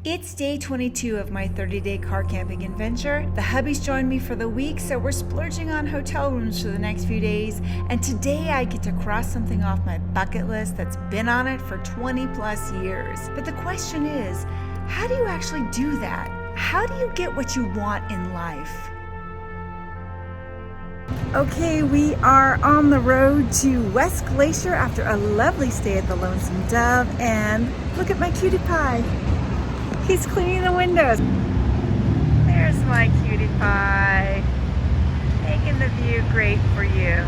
It's day 22 of my 30-day car camping adventure. The hubbies joined me for the week, so we're splurging on hotel rooms for the next few days. And today I get to cross something off my bucket list that's been on it for 20 plus years. But the question is, how do you actually do that? How do you get what you want in life? Okay, we are on the road to West Glacier after a lovely stay at the Lonesome Dove, and look at my cutie pie. He's cleaning the windows. There's my cutie pie, making the view great for you.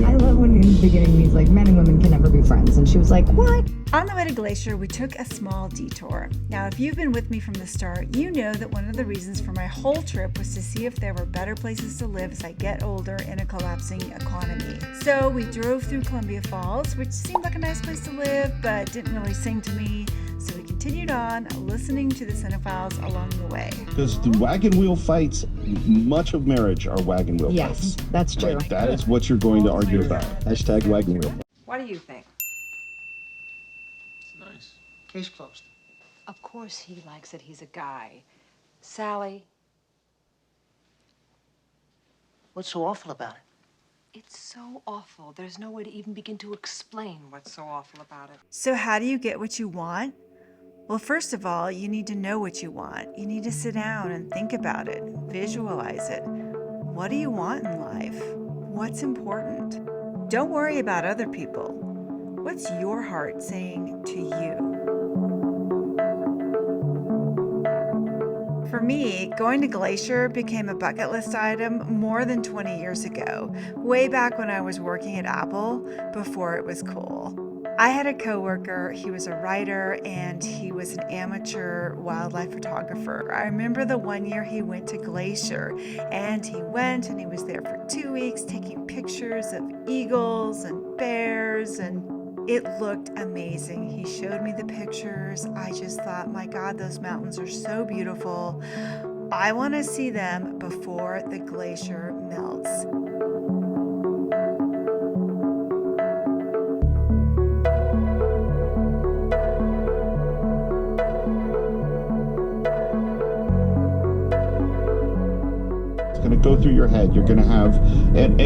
I love when in the beginning he's like, men and women can never be friends, and she was like, what? On the way to Glacier, we took a small detour. Now, if you've been with me from the start, you know that one of the reasons for my whole trip was to see if there were better places to live as I get older in a collapsing economy. So we drove through Columbia Falls, which seemed like a nice place to live, but didn't really sing to me. So we continued on, listening to the cinephiles along the way. Because the wagon wheel fights, much of marriage are wagon wheel Yes, fights. that's true. Like, that is what you're going to argue about. Hashtag wagon wheel. What do you think? It's nice. Case closed. Of course he likes it. He's a guy. Sally, What's so awful about it? it's so awful. There's no way to even begin to explain what's so awful about it. So how do you get what you want? Well, first of all, you need to know what you want. You need to sit down and think about it, visualize it. What do you want in life? What's important? Don't worry about other people. What's your heart saying to you? For me, going to Glacier became a bucket list item more than 20 years ago, way back when I was working at Apple before it was cool. I had a coworker, he was a writer, and he was an amateur wildlife photographer. I remember the one year he went to Glacier, and he was there for 2 weeks taking pictures of eagles and bears, and it looked amazing. He showed me the pictures. I just thought, my God, those mountains are so beautiful. I want to see them before the glacier melts. Going to go through your head. You're going to have, and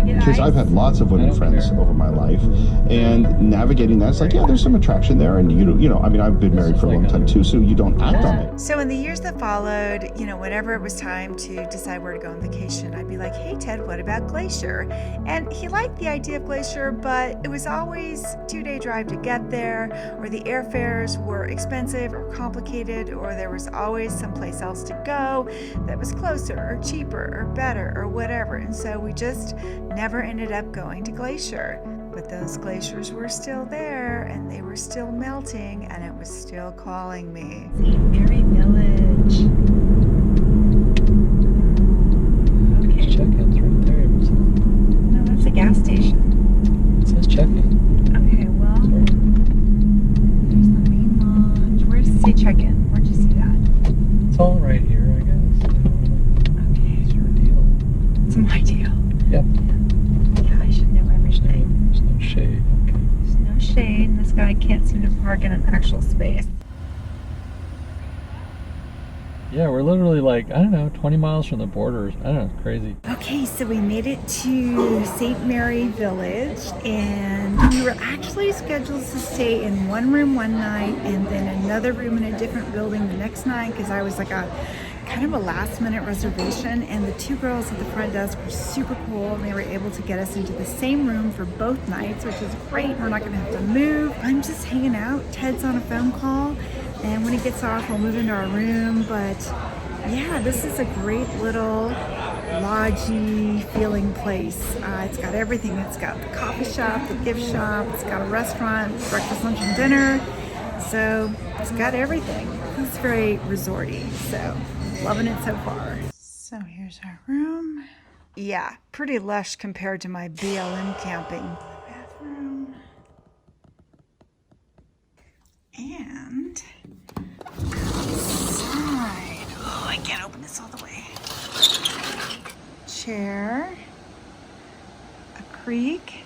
because I've had lots of women friends over my life, and navigating that's like, yeah, there's some attraction there, and you know, I mean, I've been married for a long time too, so you don't act on it. So in the years that followed, whenever it was time to decide where to go on vacation, I'd be like, hey Ted, what about Glacier? And he liked the idea of Glacier, but it was always a 2-day drive to get there, or the airfares were expensive or complicated, or there was always someplace else to go that was closer or cheaper or better or whatever. And so we just never ended up going to Glacier. But those glaciers were still there, and they were still melting, and it was still calling me. St. Mary Village. Okay. Check-in's right there. No, that's a gas station. It says check-in. Okay, well, there's the main lodge. Where does it say check-in? Where'd you see that? It's all right here, I guess. Okay. It's your deal. It's my deal. Yep. Yeah, I should know everything. There's no shade. Okay. There's no shade, and this guy can't seem to park in an actual space. Yeah, we're literally like, I don't know, 20 miles from the border. I don't know, crazy. Okay, so we made it to St. Mary Village, and we were actually scheduled to stay in one room one night and then another room in a different building the next night, because I was like a kind of a last minute reservation, and the two girls at the front desk were super cool, and they were able to get us into the same room for both nights, which is great. We're not gonna have to move. I'm just hanging out. Ted's on a phone call, and when he gets off, we'll move into our room. But yeah, this is a great little lodgy feeling place. It's got everything. It's got the coffee shop, the gift shop, it's got a restaurant, breakfast, lunch, and dinner. So it's got everything. It's very resorty, so loving it so far. So here's our room. Yeah, pretty lush compared to my BLM camping. Bathroom. And outside. Oh, I can't open this all the way. Chair. A creek.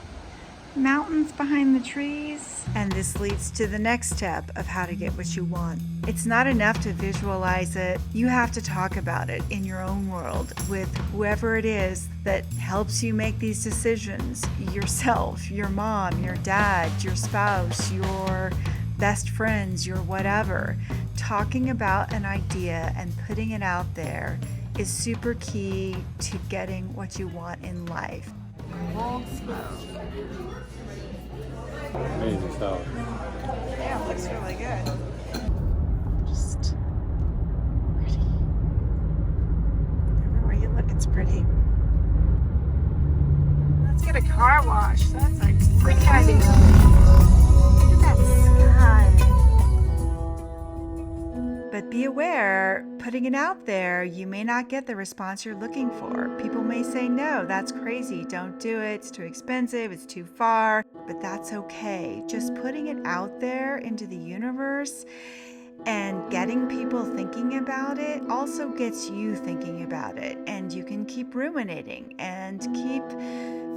mountains behind the trees. And this leads to the next step of how to get what you want. It's not enough to visualize it. You have to talk about it in your own world with whoever it is that helps you make these decisions. Yourself, your mom, your dad, your spouse, your best friends, your whatever. Talking about an idea and putting it out there is super key to getting what you want in life. Old smoke. Amazing stuff. Yeah, it looks really good. Just pretty. Everywhere you look, it's pretty. Let's get a car wash. That's a great idea. Look at that sky. But be aware, putting it out there, you may not get the response you're looking for. People may say, no, that's crazy. Don't do it. It's too expensive. It's too far. But that's okay. Just putting it out there into the universe and getting people thinking about it also gets you thinking about it. And you can keep ruminating and keep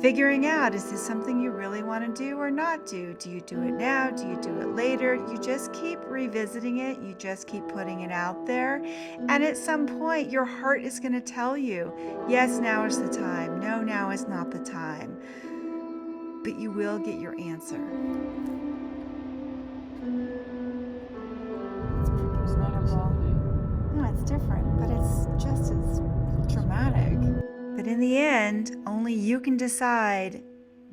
figuring out, is this something you really want to do or not do? Do you do it now? Do you do it later? You just keep revisiting it. You just keep putting it out there. And at some point, your heart is going to tell you, yes, now is the time. No, now is not the time. But you will get your answer. It's beautiful. No, it's different, but it's just as dramatic. But in the end, only you can decide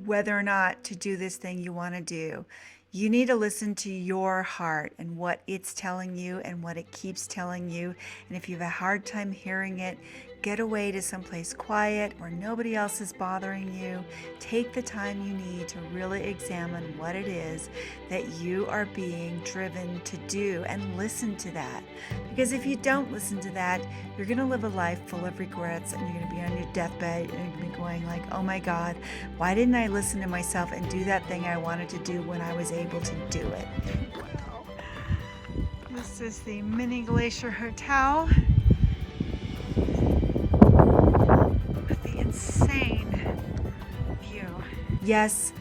whether or not to do this thing you want to do. You need to listen to your heart and what it's telling you and what it keeps telling you. And if you have a hard time hearing it, get away to someplace quiet where nobody else is bothering you. Take the time you need to really examine what it is that you are being driven to do and listen to that. Because if you don't listen to that, you're going to live a life full of regrets and you're going to be on your deathbed and you're going to be going like, oh my God, why didn't I listen to myself and do that thing I wanted to do when I was able to do it? Wow. This is the Mini Glacier Hotel. Insane view. Yes,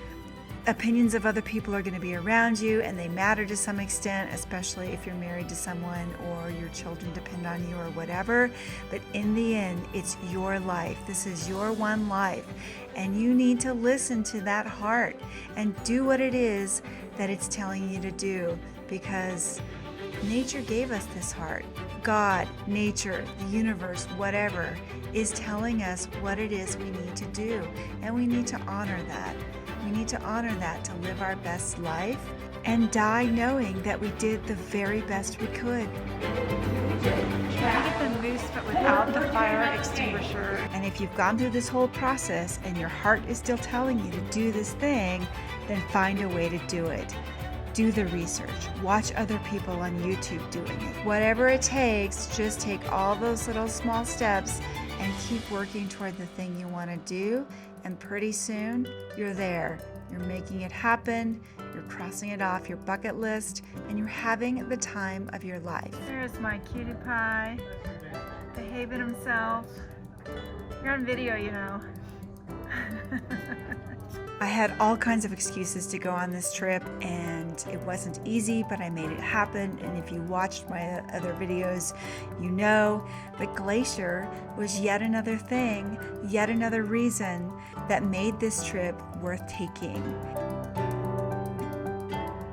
opinions of other people are going to be around you and they matter to some extent, especially if you're married to someone or your children depend on you or whatever. But in the end, it's your life. This is your one life. And you need to listen to that heart and do what it is that it's telling you to do, because nature gave us this heart. God, nature, the universe, whatever, is telling us what it is we need to do. And we need to honor that. We need to honor that to live our best life and die knowing that we did the very best we could. Try to get the moose but without the fire extinguisher. And if you've gone through this whole process and your heart is still telling you to do this thing, then find a way to do it. Do the research. Watch other people on YouTube doing it. Whatever it takes, just take all those little small steps and keep working toward the thing you want to do. And pretty soon, you're there. You're making it happen. You're crossing it off your bucket list. And you're having the time of your life. There's my cutie pie, behaving himself. You're on video, you know. I had all kinds of excuses to go on this trip, and it wasn't easy, but I made it happen. And if you watched my other videos, you know. But Glacier was yet another thing, yet another reason that made this trip worth taking.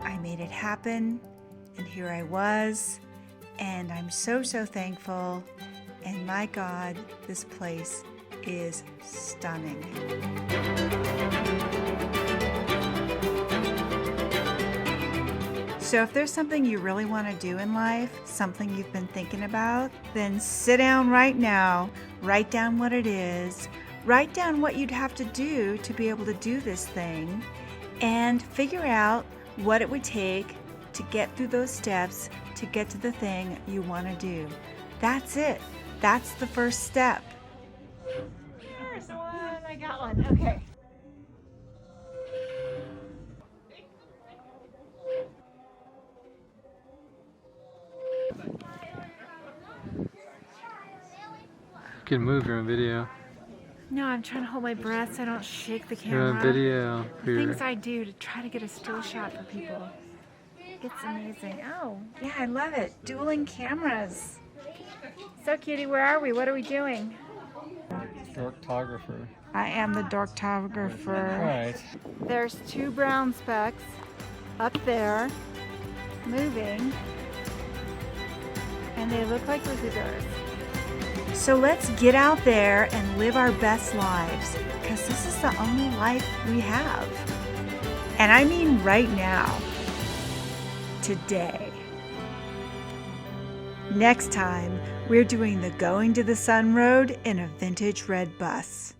I made it happen, and here I was, and I'm so, so thankful. And my God, this place is stunning. So if there's something you really want to do in life, something you've been thinking about, then sit down right now, write down what it is, write down what you'd have to do to be able to do this thing, and figure out what it would take to get through those steps to get to the thing you want to do. That's it. That's the first step. There's one. I got one. Okay. You can move, you're on video. No, I'm trying to hold my breath so I don't shake the Doing camera. video for The your... things I do to try to get a still shot for people. It's amazing. Oh, yeah, I love it. Dueling cameras. So cutie, where are we? What are we doing? Dorktographer. I am the dorktographer. Right. There's 2 brown specks up there moving, and they look like visitors. So let's get out there and live our best lives, because this is the only life we have. And I mean right now, today. Next time, we're doing the Going to the Sun Road in a vintage red bus.